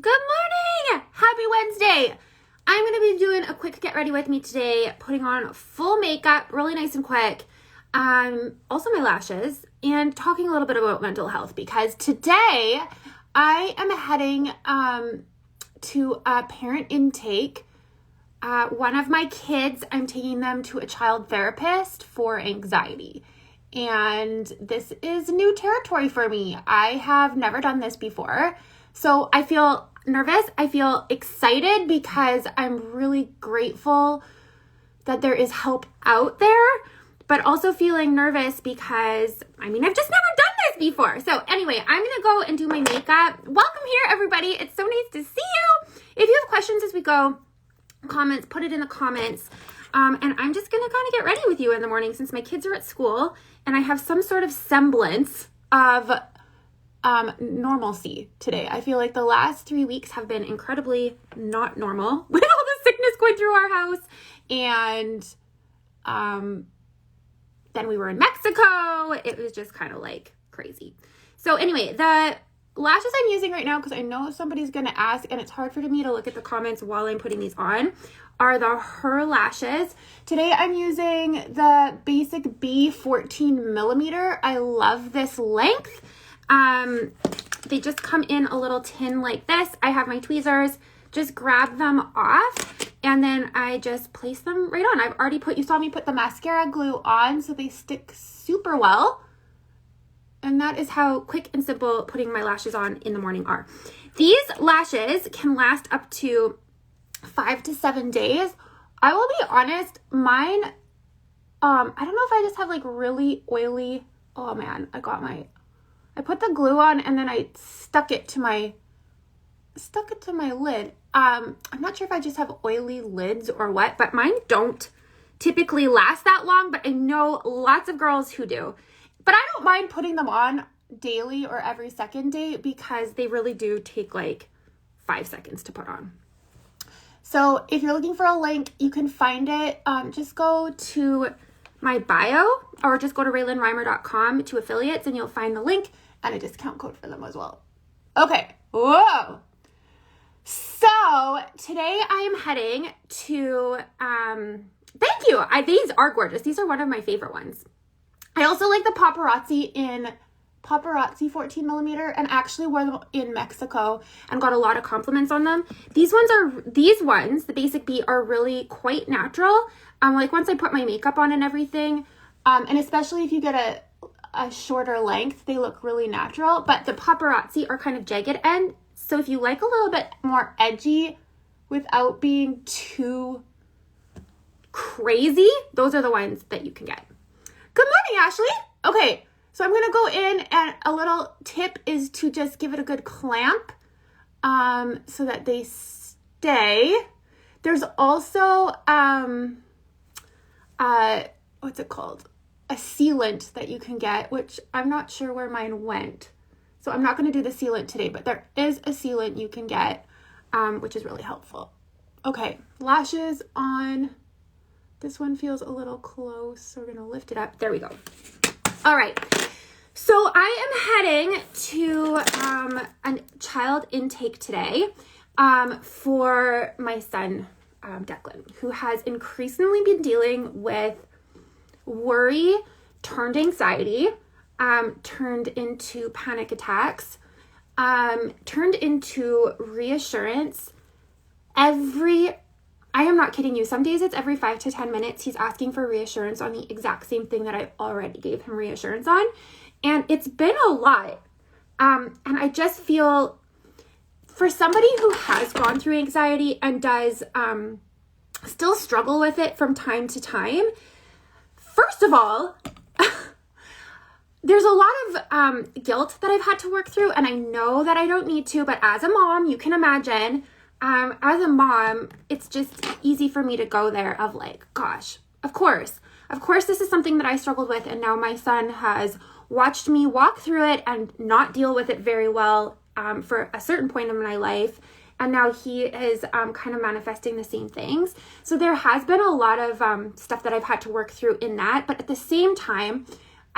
morning! Happy Wednesday! I'm going to be doing a quick get ready with me today, putting on full makeup, really nice and quick, also my lashes, and talking a little bit about mental health because today I am heading to a parent intake. One of my kids, I'm taking them to a child therapist for anxiety. And this is new territory for me. I have never done this before. So I feel nervous. I feel excited because I'm really grateful that there is help out there, but also feeling nervous because, I've just never done this before. So anyway, I'm going to go and do my makeup. Welcome here, everybody. It's so nice to see you. If you have questions as we go, comments, put it in the comments. And I'm just going to kind of get ready with you in the morning since my kids are at school and I have some sort of semblance of normalcy today. I feel like the last 3 weeks have been incredibly not normal with all the sickness going through our house. And then we were in Mexico. It was just kind of like crazy. So anyway, the lashes I'm using right now, because I know somebody's going to ask, and it's hard for me to look at the comments while I'm putting these on, are the Her lashes. Today I'm using the Basic B 14 millimeter. I love this length. They just come in a little tin like this. I have my tweezers, just grab them off, and then I just place them right on. I've already you saw me put the mascara glue on, so they stick super well. And that is how quick and simple putting my lashes on in the morning are. These lashes can last up to 5 to 7 days. I will be honest, mine, I don't know if I just have like really oily, oh man, I put the glue on and then I stuck it to my lid. I'm not sure if I just have oily lids or what, but mine don't typically last that long, but I know lots of girls who do. But I don't mind putting them on daily or every second day because they really do take like 5 seconds to put on. So if you're looking for a link, you can find it. Just go to my bio or just go to raylanreimer.com to affiliates and you'll find the link and a discount code for them as well. Okay. Whoa. So today I am heading to, thank you. These are gorgeous. These are one of my favorite ones. I also like the paparazzi 14 millimeter and actually wore them in Mexico and got a lot of compliments on them. These ones, the Basic B, are really quite natural. Like once I put my makeup on and everything, and especially if you get a shorter length, they look really natural, but the paparazzi are kind of jagged end. So if you like a little bit more edgy without being too crazy, those are the ones that you can get. Good morning, Ashley. Okay, so I'm going to go in and a little tip is to just give it a good clamp so that they stay. There's also, what's it called? A sealant that you can get, which I'm not sure where mine went. So I'm not going to do the sealant today, but there is a sealant you can get, which is really helpful. Okay, lashes on. This one feels a little close, so we're going to lift it up. There we go. All right. So I am heading to a child intake today for my son, Declan, who has increasingly been dealing with worry turned anxiety, turned into panic attacks, turned into reassurance. I am not kidding you. Some days it's every 5 to 10 minutes. He's asking for reassurance on the exact same thing that I already gave him reassurance on. And it's been a lot. And I just feel for somebody who has gone through anxiety and does still struggle with it from time to time, first of all, there's a lot of guilt that I've had to work through. And I know that I don't need to, but as a mom, you can imagine, as a mom, it's just easy for me to go there of like, gosh, of course, this is something that I struggled with. And now my son has watched me walk through it and not deal with it very well for a certain point in my life. And now he is kind of manifesting the same things. So there has been a lot of stuff that I've had to work through in that. But at the same time,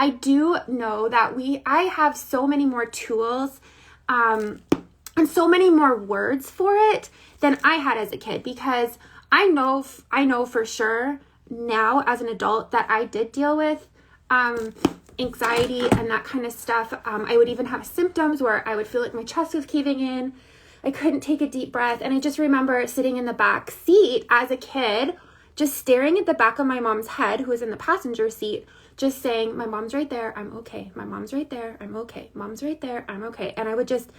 I do know that I have so many more tools and so many more words for it than I had as a kid, because I know for sure now as an adult that I did deal with anxiety and that kind of stuff. I would even have symptoms where I would feel like my chest was caving in. I couldn't take a deep breath. And I just remember sitting in the back seat as a kid, just staring at the back of my mom's head, who was in the passenger seat, just saying, my mom's right there, I'm okay. My mom's right there, I'm okay. Mom's right there, I'm okay. And I would just,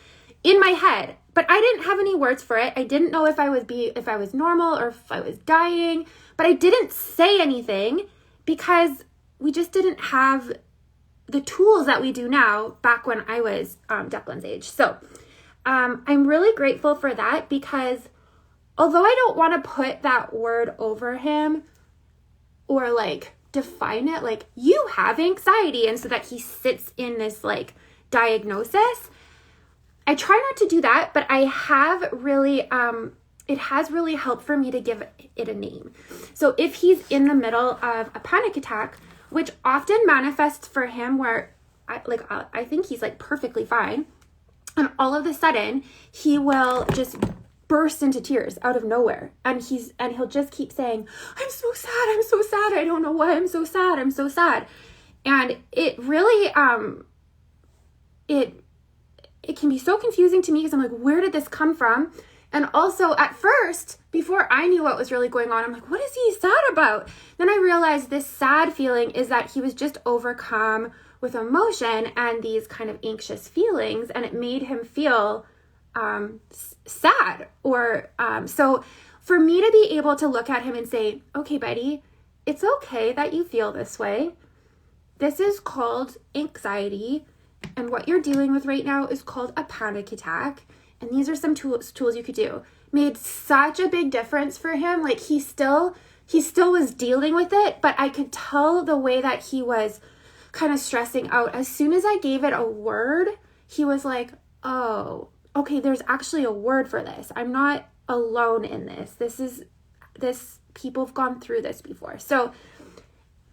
in my head, but I didn't have any words for it. I didn't know if I was normal or if I was dying, but I didn't say anything because we just didn't have the tools that we do now back when I was Declan's age. So I'm really grateful for that, because although I don't want to put that word over him or like define it like you have anxiety, and so that he sits in this like diagnosis, I try not to do that, but I have really, it has really helped for me to give it a name. So if he's in the middle of a panic attack, which often manifests for him where I think he's like perfectly fine, and all of a sudden he will just burst into tears out of nowhere, and he'll just keep saying, I'm so sad, I don't know why I'm so sad. And it really it can be so confusing to me, because I'm like, where did this come from? And also at first, before I knew what was really going on, I'm like, what is he sad about? Then I realized this sad feeling is that he was just overcome with emotion and these kind of anxious feelings, and it made him feel sad. Or so for me to be able to look at him and say, okay, buddy, it's okay that you feel this way. This is called anxiety, and what you're dealing with right now is called a panic attack. And these are some tools you could do. Made such a big difference for him. Like he still was dealing with it, but I could tell the way that he was kind of stressing out. As soon as I gave it a word, he was like, oh, okay, there's actually a word for this. I'm not alone in this. This people have gone through this before. So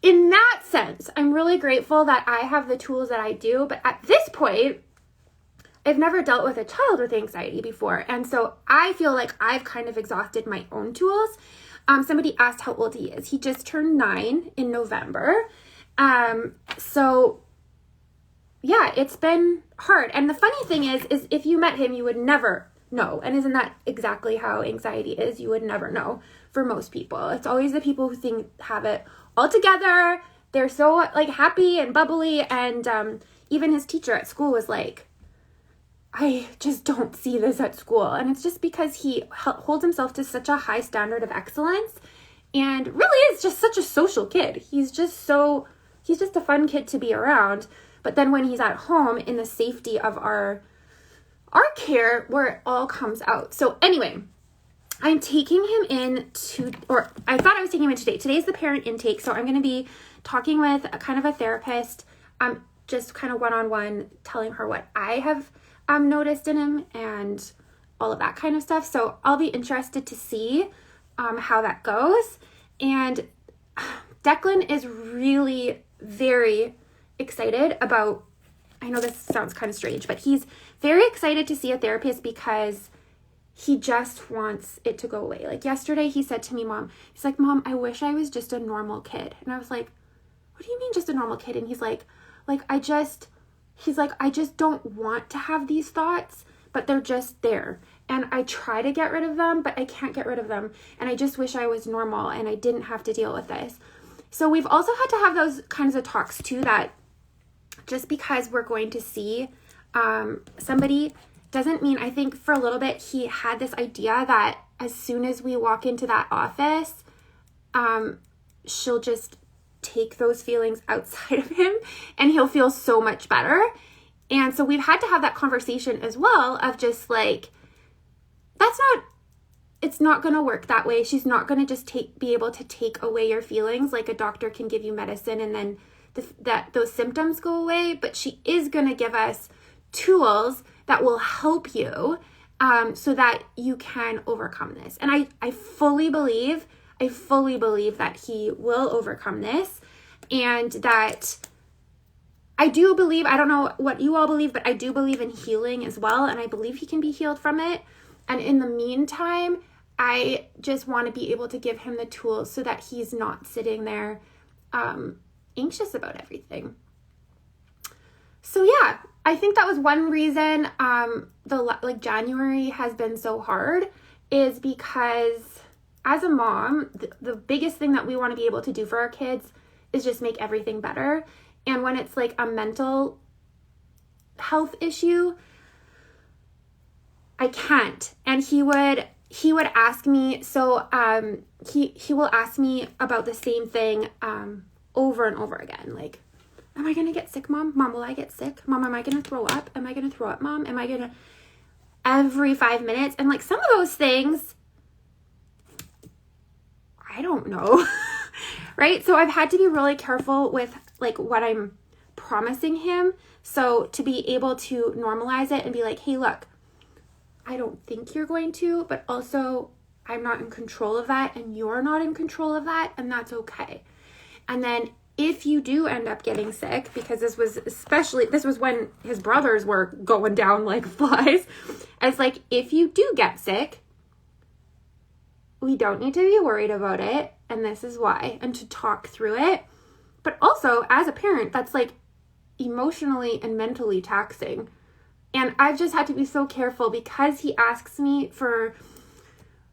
in that sense, I'm really grateful that I have the tools that I do. But at this point, I've never dealt with a child with anxiety before. And so I feel like I've kind of exhausted my own tools. Somebody asked how old he is. He just turned 9 in November. So yeah, it's been hard. And the funny thing is if you met him, you would never know. And isn't that exactly how anxiety is? You would never know for most people. It's always the people who have it all together. They're so like happy and bubbly. And even his teacher at school was like, I just don't see this at school. And it's just because he holds himself to such a high standard of excellence, and really is just such a social kid. He's just a fun kid to be around. But then when he's at home in the safety of our care, where it all comes out. So anyway, I'm taking him in I thought I was taking him in today. Today's the parent intake. So I'm going to be talking with a kind of a therapist, just kind of one-on-one, telling her what I have noticed in him and all of that kind of stuff. So I'll be interested to see how that goes. And Declan is really very excited about, I know this sounds kind of strange, but he's very excited to see a therapist because he just wants it to go away. Like yesterday he said to me, he's like, Mom, I wish I was just a normal kid. And I was like, what do you mean just a normal kid? And he's like, I just don't want to have these thoughts, but they're just there. And I try to get rid of them, but I can't get rid of them. And I just wish I was normal and I didn't have to deal with this. So we've also had to have those kinds of talks too, that just because we're going to see somebody doesn't mean, I think for a little bit, he had this idea that as soon as we walk into that office, she'll just take those feelings outside of him and he'll feel so much better. And so we've had to have that conversation as well of just like, it's not going to work that way. She's not going to just be able to take away your feelings like a doctor can give you medicine and then those symptoms go away. But she is going to give us tools that will help you so that you can overcome this. And I fully believe that he will overcome this, and that I do believe, I don't know what you all believe, but I do believe in healing as well. And I believe he can be healed from it. And in the meantime, I just want to be able to give him the tools so that he's not sitting there anxious about everything. So yeah, I think that was one reason January has been so hard, is because as a mom, the biggest thing that we want to be able to do for our kids is just make everything better. And when it's like a mental health issue, I can't. And he would ask me, so he will ask me about the same thing over and over again. Like, am I going to get sick, Mom? Mom, will I get sick? Mom, am I going to throw up? Am I going to throw up, Mom? Am I going to... Every 5 minutes. And like some of those things, I don't know. Right? So I've had to be really careful with like what I'm promising him. So to be able to normalize it and be like, hey, look, I don't think you're going to, but also I'm not in control of that and you're not in control of that, and that's okay. And then if you do end up getting sick, because this was when his brothers were going down like flies, it's like, if you do get sick, we don't need to be worried about it, and this is why, and to talk through it. But also, as a parent, that's like emotionally and mentally taxing. And I've just had to be so careful because he asks me for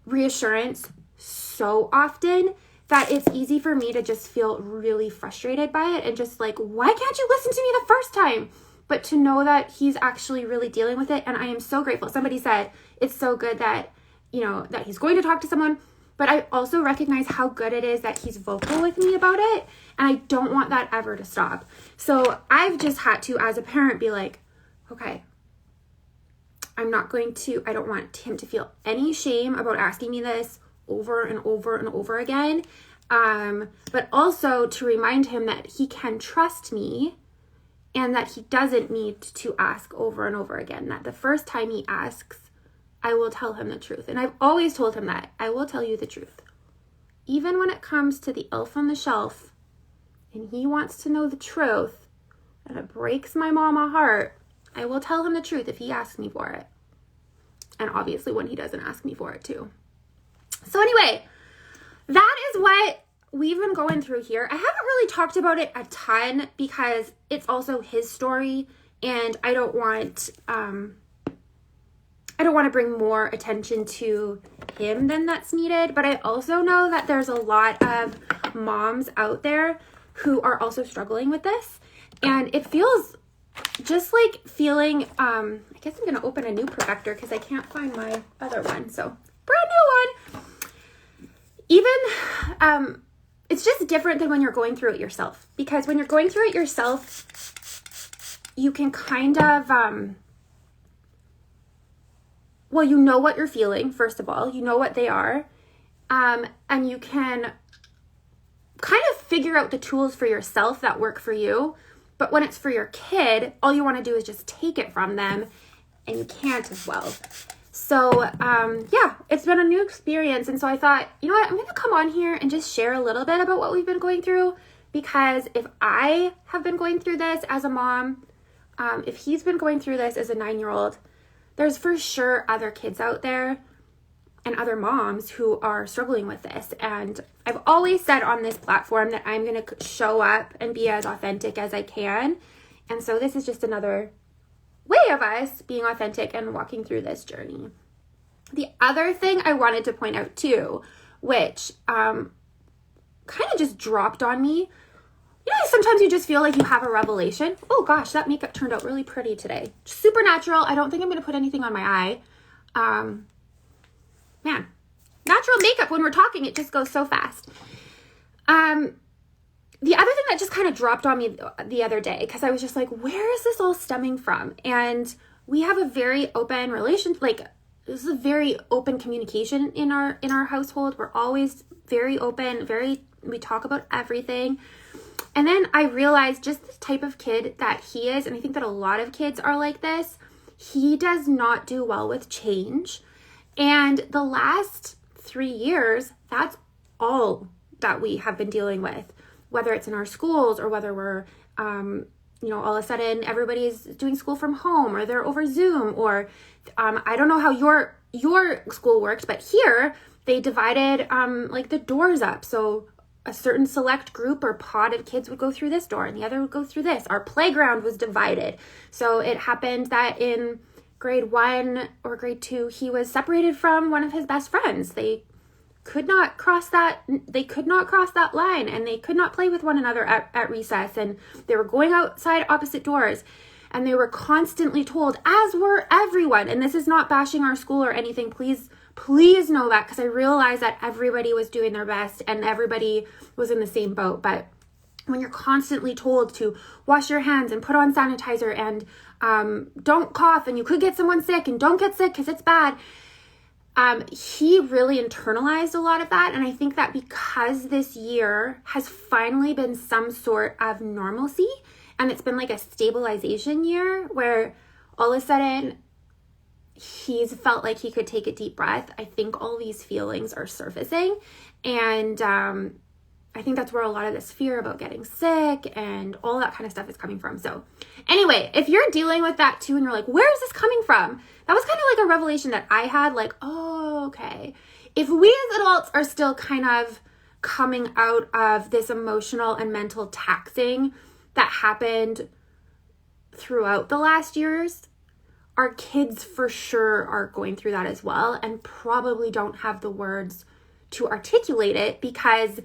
reassurance so often that it's easy for me to just feel really frustrated by it and just like, why can't you listen to me the first time? But to know that he's actually really dealing with it. And I am so grateful. Somebody said it's so good that, that he's going to talk to someone. But I also recognize how good it is that he's vocal with me about it. And I don't want that ever to stop. So I've just had to, as a parent, be like, okay, I don't want him to feel any shame about asking me this over and over and over again. But also to remind him that he can trust me and that he doesn't need to ask over and over again. That the first time he asks, I will tell him the truth. And I've always told him that. I will tell you the truth. Even when it comes to the elf on the shelf and he wants to know the truth and it breaks my mama heart, I will tell him the truth if he asks me for it. And obviously when he doesn't ask me for it too. So anyway, that is what we've been going through here. I haven't really talked about it a ton because it's also his story and I don't want to bring more attention to him than that's needed. But I also know that there's a lot of moms out there who are also struggling with this. And it feels just like feeling, I guess I'm going to open a new projector because I can't find my other one. So brand new one. Even, it's just different than when you're going through it yourself. Because when you're going through it yourself, you can kind of, well, you know what you're feeling, first of all. You know what they are. And you can kind of figure out the tools for yourself that work for you. But when it's for your kid, all you want to do is just take it from them, and you can't as well. So, yeah, it's been a new experience. And so I thought, you know what, I'm going to come on here and just share a little bit about what we've been going through. Because if I have been going through this as a mom, if he's been going through this as a 9-year-old, there's for sure other kids out there and other moms who are struggling with this. And I've always said on this platform that I'm going to show up and be as authentic as I can. And so this is just another way of us being authentic and walking through this journey. The other thing I wanted to point out too, which kind of just dropped on me. Sometimes you just feel like you have a revelation. Oh gosh, that makeup turned out really pretty today. Super natural. I don't think I'm going to put anything on my eye. Man, natural makeup when we're talking, it just goes so fast. The other thing that just kind of dropped on me the other day, because I was just like, where is this all stemming from? And we have a very open relation, this is a very open communication in our household. We're always very open, we talk about everything. And then I realized just the type of kid that he is, and I think that a lot of kids are like this, he does not do well with change. And the last 3 years, that's all that we have been dealing with, whether it's in our schools or whether we're all of a sudden everybody's doing school from home, or they're over Zoom, or I don't know how your school worked, but here they divided like the doors up. So a certain select group or pod of kids would go through this door and the other would go through this. Our playground was divided. So it happened that in grade 1 or grade 2, he was separated from one of his best friends. They could not cross that line, and they could not play with one another at recess, and they were going outside opposite doors, and they were constantly told, as were everyone, and this is not bashing our school or anything, please know that, because I realized that everybody was doing their best and everybody was in the same boat. But when you're constantly told to wash your hands and put on sanitizer and don't cough and you could get someone sick and don't get sick because it's bad, he really internalized a lot of that. And I think that because this year has finally been some sort of normalcy, and it's been like a stabilization year where all of a sudden he's felt like he could take a deep breath, I think all these feelings are surfacing. And I think that's where a lot of this fear about getting sick and all that kind of stuff is coming from. So anyway, if you're dealing with that too and you're like, where is this coming from? That was kind of like a revelation that I had, like, oh, okay. If we as adults are still kind of coming out of this emotional and mental taxing that happened throughout the last years, our kids for sure are going through that as well, and probably don't have the words to articulate it because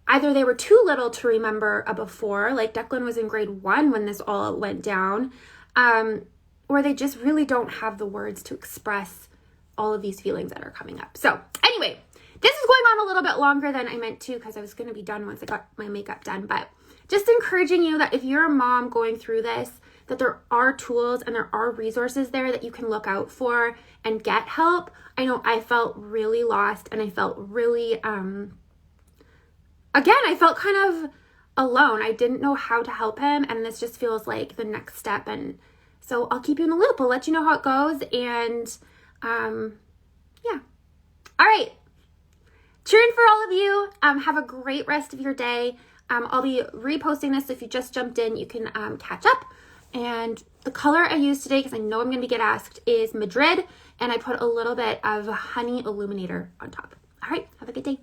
either they were too little to remember a before, like Declan was in grade 1 when this all went down, or they just really don't have the words to express all of these feelings that are coming up. So anyway, this is going on a little bit longer than I meant to because I was going to be done once I got my makeup done, but just encouraging you that if you're a mom going through this, that there are tools and there are resources there that you can look out for and get help. I know I felt really lost, and I felt really, again, I felt kind of alone. I didn't know how to help him, and this just feels like the next step. And so I'll keep you in the loop. I'll let you know how it goes. And yeah. All right. Cheering for all of you. Have a great rest of your day. I'll be reposting this. If you just jumped in, you can catch up. And the color I used today, because I know I'm going to get asked, is Madrid. And I put a little bit of honey illuminator on top. All right. Have a good day.